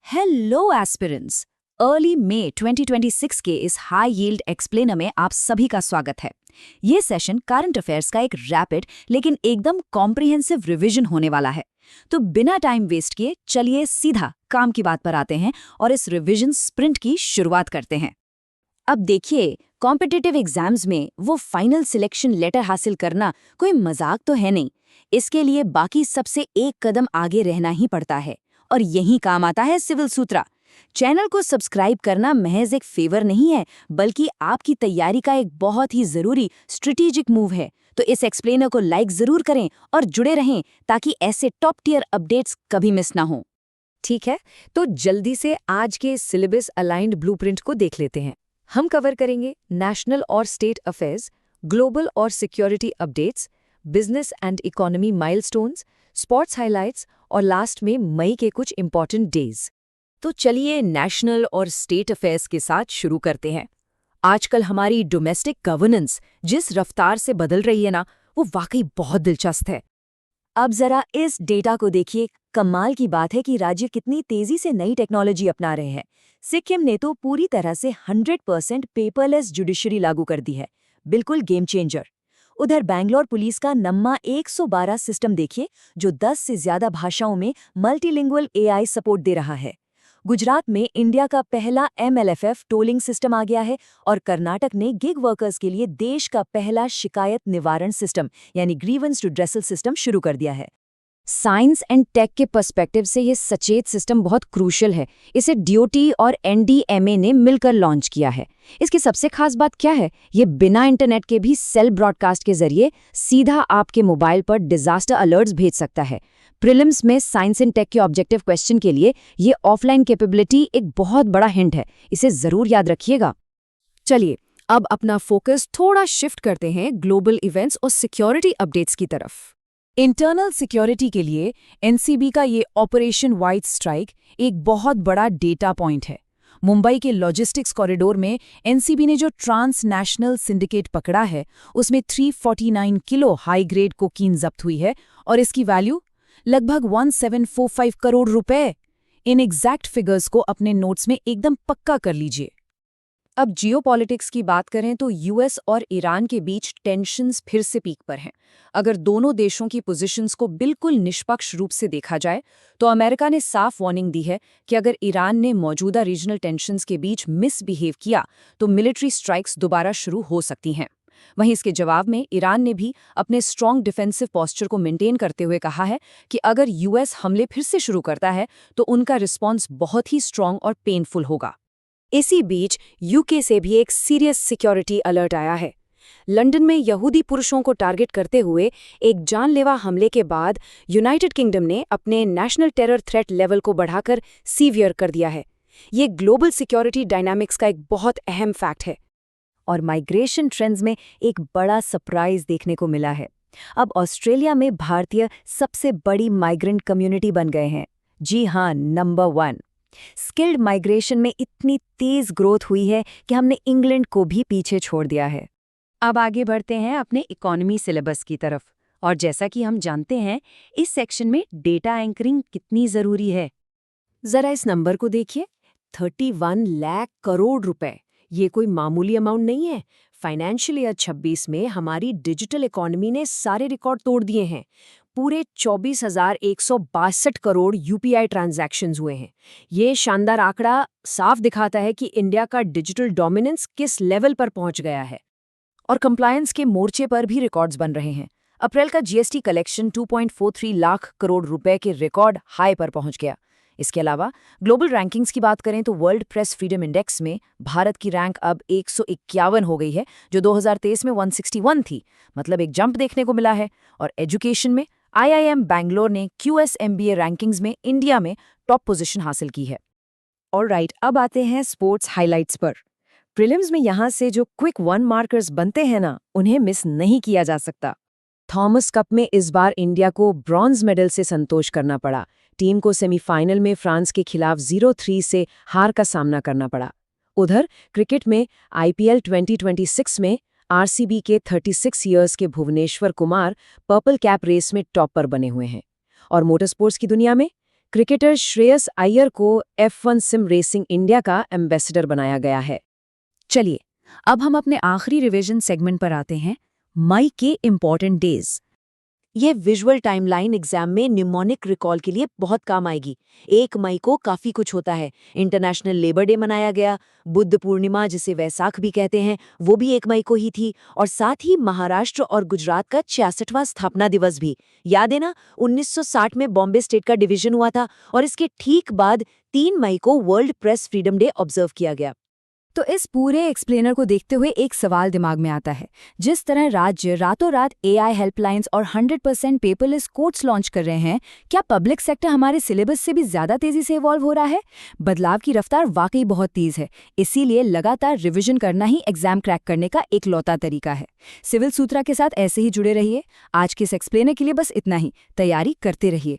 Hello aspirants. Early मई 2026 के इस high yield explainer में आप सभी का स्वागत है। ये सेशन करंट अफेयर्स का एक रैपिड लेकिन एकदम कॉम्प्रिहेंसिव रिवीजन होने वाला है। तो बिना टाइम वेस्ट किए चलिए सीधा काम की बात पर आते हैं और इस रिवीजन स्प्रिंट की शुरुआत करते हैं। अब देखिए, कॉम्पिटिटिव एग्जाम्स में वो फाइनल सिलेक्शन लेटर हासिल करना कोई मजाक तो है नहीं। इसके लिए बाकी सबसे एक कदम आगे रहना ही पड़ता है और यही काम आता है सिविल सूत्रा। चैनल को सब्सक्राइब करना महज एक फेवर नहीं है, बल्कि आपकी तैयारी का एक बहुत ही जरूरी स्ट्रेटेजिक मूव है। तो इस एक्सप्लेनर को लाइक जरूर करें और जुड़े रहें ताकि ऐसे टॉप टियर अपडेट्स कभी मिस ना हो। ठीक है, तो जल्दी से आज के सिलेबस अलाइंड ब्लूप्रिंट को देख लेते हैं। हम कवर करेंगे नेशनल और स्टेट अफेयर्स, ग्लोबल और security updates, business and economy milestones, sports highlights और लास्ट में मई के कुछ इंपॉर्टेंट डेज। तो चलिए नेशनल और स्टेट अफेयर्स के साथ शुरू करते हैं। आजकल हमारी डोमेस्टिक गवर्नेंस जिस रफ्तार से बदल रही है ना, वो वाकई बहुत दिलचस्प है। अब जरा इस डेटा को देखिए। कमाल की बात है कि राज्य कितनी तेजी से नई टेक्नोलॉजी अपना रहे हैं। सिक्किम ने तो पूरी तरह से 100% पेपरलेस जुडिशरी लागू कर दी है, बिल्कुल गेम चेंजर। उधर बैंगलोर पुलिस का नम्मा 112 सिस्टम देखिए, जो 10 से ज्यादा भाषाओं में मल्टीलिंगुअल AI सपोर्ट दे रहा है। गुजरात में इंडिया का पहला MLFF टोलिंग सिस्टम आ गया है और कर्नाटक ने गिग वर्कर्स के लिए देश का पहला शिकायत निवारण सिस्टम यानी ग्रीवेंस रिड्रेसल सिस्टम शुरू कर दिया है। साइंस एंड टेक के पर्सपेक्टिव से ये सचेत सिस्टम बहुत क्रूशियल है। इसे DOT और NDMA ने मिलकर लॉन्च किया है। इसकी सबसे खास बात क्या है? ये बिना इंटरनेट के भी सेल ब्रॉडकास्ट के जरिए सीधा आपके मोबाइल पर डिजास्टर अलर्ट्स भेज सकता है। प्रीलिम्स में साइंस एंड टेक के ऑब्जेक्टिव क्वेश्चन के लिए ये ऑफलाइन कैपेबिलिटी एक बहुत बड़ा हिंट है। इसे जरूर याद रखिएगा। चलिए, अब अपना फोकस थोड़ा शिफ्ट करते हैं ग्लोबल इवेंट्स और सिक्योरिटी अपडेट्स की तरफ। इंटरनल सिक्योरिटी के लिए NCB का ये ऑपरेशन व्हाइट स्ट्राइक एक बहुत बड़ा डेटा पॉइंट है। मुंबई के लॉजिस्टिक्स कॉरिडोर में NCB ने जो ट्रांसनेशनल सिंडिकेट पकड़ा है, उसमें 349 किलो हाई ग्रेड कोकीन जब्त हुई है और इसकी वैल्यू लगभग 1745 करोड़ रुपए। इन एग्जैक्ट फिगर्स को अपने नोट्स में एकदम पक्का कर लीजिए। अब जियोपॉलिटिक्स की बात करें तो US और ईरान के बीच टेंशन्स फिर से पीक पर हैं। अगर दोनों देशों की पोजीशंस को बिल्कुल निष्पक्ष रूप से देखा जाए तो अमेरिका ने साफ वार्निंग दी है कि अगर ईरान ने मौजूदा रीजनल टेंशन्स के बीच मिसबिहेव किया तो मिलिट्री स्ट्राइक्स दोबारा शुरू हो सकती हैं। वहीं इसके जवाब में ईरान ने भी अपने स्ट्रॉन्ग डिफेंसिव पोस्चर को मेंटेन करते हुए कहा है कि अगर US हमले फिर से शुरू करता है तो उनका रिस्पॉन्स बहुत ही स्ट्रॉन्ग और पेनफुल होगा। इसी बीच UK से भी एक सीरियस सिक्योरिटी अलर्ट आया है। लंदन में यहूदी पुरुषों को टारगेट करते हुए एक जानलेवा हमले के बाद यूनाइटेड किंगडम ने अपने नेशनल टेरर थ्रेट लेवल को बढ़ाकर सीवियर कर दिया है। ये ग्लोबल सिक्योरिटी डायनामिक्स का एक बहुत अहम फैक्ट है। और माइग्रेशन ट्रेंड्स में एक बड़ा सरप्राइज देखने को मिला है। अब ऑस्ट्रेलिया में भारतीय सबसे बड़ी माइग्रेंट कम्युनिटी बन गए हैं। जी हाँ, नंबर 1। स्किल्ड माइग्रेशन में इतनी तेज ग्रोथ हुई है कि हमने इंग्लैंड को भी पीछे छोड़ दिया है। अब आगे बढ़ते हैं अपने इकोनॉमी सिलेबस की तरफ। और जैसा कि हम जानते हैं, इस सेक्शन में डेटा एंकरिंग कितनी जरूरी है। जरा इस नंबर को देखिए, 31 लाख करोड़ रुपए। ये कोई मामूली अमाउंट नहीं है। फाइनेंशियल ईयर 26 में हमारी डिजिटल इकोनॉमी ने सारे रिकॉर्ड तोड़ दिए हैं। पूरे 24,162 करोड़ UPI ट्रांजैक्शंस हुए हैं। ये शानदार आंकड़ा साफ दिखाता है कि इंडिया का डिजिटल डोमिनेंस किस लेवल पर पहुंच गया है। और कंप्लायंस के मोर्चे पर भी रिकॉर्ड्स बन रहे हैं। अप्रैल का GST कलेक्शन 2.43 लाख करोड़ रुपए के रिकॉर्ड हाई पर पहुंच गया। इसके अलावा ग्लोबल रैंकिंग्स की बात करें तो वर्ल्ड प्रेस फ्रीडम इंडेक्स में भारत की रैंक अब 151 हो गई है, जो 2023 में 161 थी। मतलब एक जंप देखने को मिला है। और एजुकेशन में IIM बैंगलोर ने QS MBA रैंकिंग्स में इंडिया में टॉप पोजीशन हासिल की है। ऑलराइट, अब आते हैं स्पोर्ट्स हाइलाइट्स पर। प्रीलिम्स में यहाँ से जो क्विक 1 मार्कर्स बनते हैं ना, उन्हें मिस नहीं किया जा सकता। थॉमस कप में इस बार इंडिया को ब्रॉन्ज मेडल से संतोष करना पड़ा। टीम को सेमीफाइनल में फ्रांस के खिलाफ 0-3 से हार का सामना करना पड़ा। उधर क्रिकेट में IPL 2026 में RCB के 36 इयर्स के Bhuvneshwar Kumar purple cap race में टॉप पर बने हुए हैं। और मोटरस्पोर्ट्स की दुनिया में क्रिकेटर श्रेयस अय्यर को F1 सिम रेसिंग इंडिया का एम्बेसडर बनाया गया है। चलिए, अब हम अपने आखिरी रिवीजन सेगमेंट पर आते हैं, मई के इम्पॉर्टेंट डेज। ये विजुअल टाइमलाइन एग्जाम में न्यूमोनिक रिकॉल के लिए बहुत काम आएगी। 1 मई को काफी कुछ होता है। इंटरनेशनल लेबर डे मनाया गया, बुद्ध पूर्णिमा जिसे वैसाख भी कहते हैं वो भी 1 मई को ही थी, और साथ ही महाराष्ट्र और गुजरात का 66वां स्थापना दिवस भी। याद है ना, 1960 में बॉम्बे स्टेट का डिवीजन हुआ था और इसके ठीक बाद 3 मई को world press freedom day observe किया गया। तो इस पूरे एक्सप्लेनर को देखते हुए एक सवाल दिमाग में आता है, जिस तरह राज्य रातों रात AI हेल्पलाइंस और 100% पेपरलेस कोर्ट्स लॉन्च कर रहे हैं, क्या पब्लिक सेक्टर हमारे सिलेबस से भी ज्यादा तेजी से इवॉल्व हो रहा है? बदलाव की रफ्तार वाकई बहुत तेज है, इसीलिए लगातार रिवीजन करना ही एग्जाम क्रैक करने का एक लौता तरीका है। सिविल सूत्रा के साथ ऐसे ही जुड़े रहिए। आज के इस एक्सप्लेनर के लिए बस इतना ही। तैयारी करते रहिए।